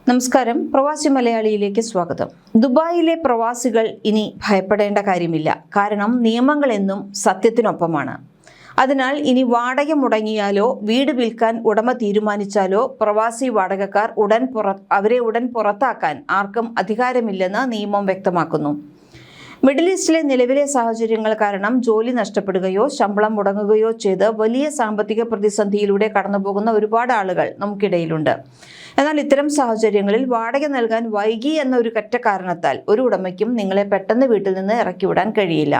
നമസ്കാരം, പ്രവാസി മലയാളിയിലേക്ക് സ്വാഗതം. ദുബായിലെ പ്രവാസികൾ ഇനി ഭയപ്പെടേണ്ട കാര്യമില്ല. കാരണം നിയമങ്ങൾ എന്നും സത്യത്തിനൊപ്പമാണ്. അതിനാൽ ഇനി വാടക മുടങ്ങിയാലോ വീട് വിൽക്കാൻ ഉടമ തീരുമാനിച്ചാലോ പ്രവാസി വാടകക്കാർ അവരെ ഉടൻ പുറത്താക്കാൻ ആർക്കും അധികാരമില്ലെന്ന് നിയമം വ്യക്തമാക്കുന്നു. മിഡിൽ ഈസ്റ്റിലെ നിലവിലെ സാഹചര്യങ്ങൾ കാരണം ജോലി നഷ്ടപ്പെടുകയോ ശമ്പളം മുടങ്ങുകയോ ചെയ്ത് വലിയ സാമ്പത്തിക പ്രതിസന്ധിയിലൂടെ കടന്നുപോകുന്ന ഒരുപാട് ആളുകൾ നമുക്കിടയിലുണ്ട്. എന്നാൽ ഇത്തരം സാഹചര്യങ്ങളിൽ വാടക നൽകാൻ വൈകി എന്ന ഒരു ഒറ്റ കാരണത്താൽ ഒരു ഉടമയ്ക്കും നിങ്ങളെ പെട്ടെന്ന് വീട്ടിൽ നിന്ന് ഇറക്കിവിടാൻ കഴിയില്ല.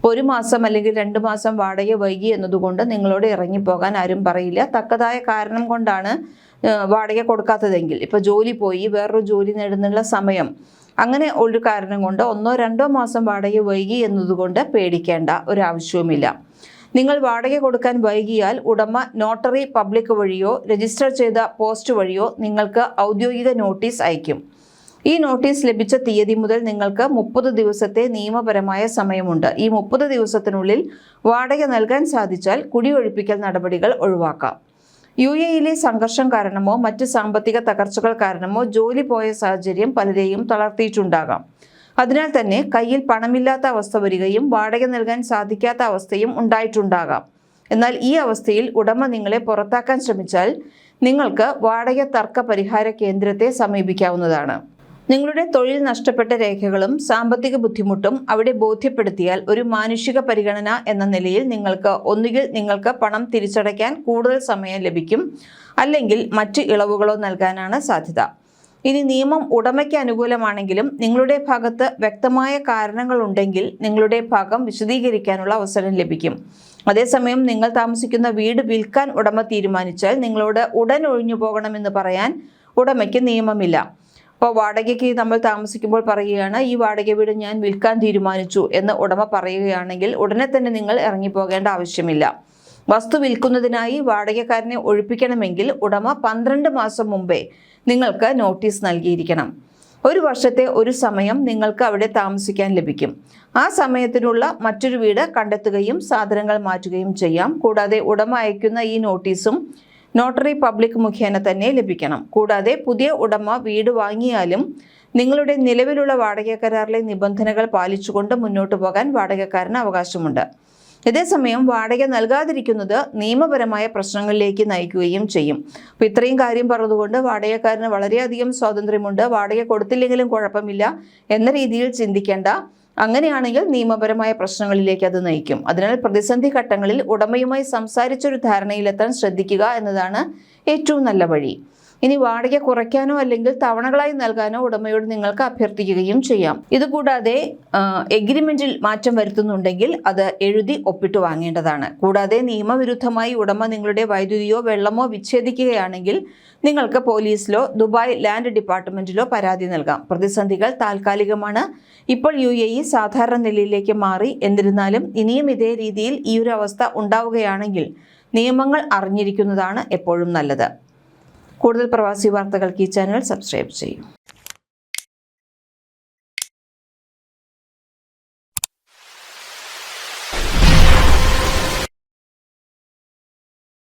ഒരു മാസം അല്ലെങ്കിൽ 2 മാസം വാടക വൈകി എന്നതുകൊണ്ട് നിങ്ങളോട് ഇറങ്ങിപ്പോകാൻ ആരും പറയില്ല. തക്കതായ കാരണം കൊണ്ടാണ് വാടക കൊടുക്കാത്തതെങ്കിൽ, ഇപ്പോൾ ജോലി പോയി വേറൊരു ജോലി നേടുന്നുള്ള സമയം, അങ്ങനെ ഒരു കാരണം കൊണ്ട് 1-2 മാസം വാടക വൈകി എന്നതുകൊണ്ട് പേടിക്കേണ്ട ഒരാവശ്യവുമില്ല. നിങ്ങൾ വാടക കൊടുക്കാൻ വൈകിയാൽ ഉടമ നോട്ടറി പബ്ലിക് വഴിയോ രജിസ്റ്റർ ചെയ്ത പോസ്റ്റ് വഴിയോ നിങ്ങൾക്ക് ഔദ്യോഗിക നോട്ടീസ് അയക്കും. ഈ നോട്ടീസ് ലഭിച്ച തീയതി മുതൽ നിങ്ങൾക്ക് 30 ദിവസത്തെ നിയമപരമായ സമയമുണ്ട്. ഈ 30 ദിവസത്തിനുള്ളിൽ വാടക നൽകാൻ സാധിച്ചാൽ കുടിയൊഴിപ്പിക്കൽ നടപടികൾ ഒഴിവാക്കാം. UAE-യിലെ സംഘർഷം കാരണമോ മറ്റ് സാമ്പത്തിക തകർച്ചകൾ കാരണമോ ജോലി പോയ സാഹചര്യം പലരെയും തളർത്തിയിട്ടുണ്ടാകാം. അതിനാൽ തന്നെ കയ്യിൽ പണമില്ലാത്ത അവസ്ഥ വരികയും വാടക നൽകാൻ സാധിക്കാത്ത അവസ്ഥയും ഉണ്ടായിട്ടുണ്ടാകാം. എന്നാൽ ഈ അവസ്ഥയിൽ ഉടമ നിങ്ങളെ പുറത്താക്കാൻ ശ്രമിച്ചാൽ നിങ്ങൾക്ക് വാടക തർക്ക പരിഹാര കേന്ദ്രത്തെ സമീപിക്കാവുന്നതാണ്. നിങ്ങളുടെ തൊഴിൽ നഷ്ടപ്പെട്ട രേഖകളും സാമ്പത്തിക ബുദ്ധിമുട്ടും അവിടെ ബോധ്യപ്പെടുത്തിയാൽ ഒരു മാനുഷിക പരിഗണന എന്ന നിലയിൽ ഒന്നുകിൽ നിങ്ങൾക്ക് പണം തിരിച്ചടയ്ക്കാൻ കൂടുതൽ സമയം ലഭിക്കും, അല്ലെങ്കിൽ മറ്റ് ഇളവുകളോ നൽകാനാണ് സാധ്യത. ഇനി നിയമം ഉടമയ്ക്ക് അനുകൂലമാണെങ്കിലും നിങ്ങളുടെ ഭാഗത്ത് വ്യക്തമായ കാരണങ്ങൾ ഉണ്ടെങ്കിൽ നിങ്ങളുടെ ഭാഗം വിശദീകരിക്കാനുള്ള അവസരം ലഭിക്കും. അതേസമയം നിങ്ങൾ താമസിക്കുന്ന വീട് വിൽക്കാൻ ഉടമ തീരുമാനിച്ചാൽ നിങ്ങളോട് ഉടൻ ഒഴിഞ്ഞു പോകണമെന്ന് പറയാൻ ഉടമയ്ക്ക് നിയമമില്ല. അപ്പോൾ വാടകയ്ക്ക് നമ്മൾ താമസിക്കുമ്പോൾ പറയുകയാണ്, ഈ വാടക വീട് ഞാൻ വിൽക്കാൻ തീരുമാനിച്ചു എന്ന് ഉടമ പറയുകയാണെങ്കിൽ ഉടനെ തന്നെ നിങ്ങൾ ഇറങ്ങിപ്പോകേണ്ട ആവശ്യമില്ല. വസ്തു വിൽക്കുന്നതിനായി വാടകക്കാരനെ ഒഴിപ്പിക്കണമെങ്കിൽ ഉടമ 12 മാസം മുമ്പേ നിങ്ങൾക്ക് നോട്ടീസ് നൽകിയിരിക്കണം. 1 വർഷത്തെ ഒരു സമയം നിങ്ങൾക്ക് അവിടെ താമസിക്കാൻ ലഭിക്കും. ആ സമയത്തിനുള്ള മറ്റൊരു വീട് കണ്ടെത്തുകയും സാധനങ്ങൾ മാറ്റുകയും ചെയ്യാം. കൂടാതെ ഉടമ അയക്കുന്ന ഈ നോട്ടീസും നോട്ടറി പബ്ലിക് മുഖേന തന്നെ ലഭിക്കണം. കൂടാതെ പുതിയ ഉടമ വീട് വാങ്ങിയാലും നിങ്ങളുടെ നിലവിലുള്ള വാടക കരാറിലെ നിബന്ധനകൾ പാലിച്ചുകൊണ്ട് മുന്നോട്ട് പോകാൻ വാടകക്കാരന് അവകാശമുണ്ട്. ഇതേസമയം വാടക നൽകാതിരിക്കുന്നത് നിയമപരമായ പ്രശ്നങ്ങളിലേക്ക് നയിക്കുകയും ചെയ്യും. അപ്പോൾ ഇത്രയും കാര്യം പറഞ്ഞതുകൊണ്ട് വാടകക്കാരന് വളരെയധികം സ്വാതന്ത്ര്യമുണ്ട്, വാടക കൊടുത്തില്ലെങ്കിലും കുഴപ്പമില്ല എന്ന രീതിയിൽ ചിന്തിക്കേണ്ട. അങ്ങനെയാണെങ്കിൽ നിയമപരമായ പ്രശ്നങ്ങളിലേക്ക് അത് നയിക്കും. അതിനാൽ പ്രതിസന്ധി ഘട്ടങ്ങളിൽ ഉടമയുമായി സംസാരിച്ചൊരു ധാരണയിലെത്താൻ ശ്രദ്ധിക്കുക എന്നതാണ് ഏറ്റവും നല്ല വഴി. ഇനി വാടക കുറയ്ക്കാനോ അല്ലെങ്കിൽ തവണകളായി നൽകാനോ ഉടമയോട് നിങ്ങൾക്ക് അഭ്യർത്ഥിക്കുകയും ചെയ്യാം. ഇതുകൂടാതെ എഗ്രിമെന്റിൽ മാറ്റം വരുത്തുന്നുണ്ടെങ്കിൽ അത് എഴുതി ഒപ്പിട്ട് വാങ്ങേണ്ടതാണ്. കൂടാതെ നിയമവിരുദ്ധമായി ഉടമ നിങ്ങളുടെ വൈദ്യുതിയോ വെള്ളമോ വിച്ഛേദിക്കുകയാണെങ്കിൽ നിങ്ങൾക്ക് പോലീസിലോ ദുബായ് ലാൻഡ് ഡിപ്പാർട്ട്മെന്റിലോ പരാതി നൽകാം. പ്രതിസന്ധികൾ താൽക്കാലികമാണ്. ഇപ്പോൾ UAE സാധാരണ നിലയിലേക്ക് മാറി. എന്നിരുന്നാലും ഇനിയും ഇതേ രീതിയിൽ ഈ ഒരു അവസ്ഥ ഉണ്ടാവുകയാണെങ്കിൽ നിയമങ്ങൾ അറിഞ്ഞിരിക്കുന്നതാണ് എപ്പോഴും നല്ലത്. കൂടുതൽ പ്രവാസി വാർത്തകൾക്ക് ഈ ചാനൽ സബ്സ്ക്രൈബ് ചെയ്യും.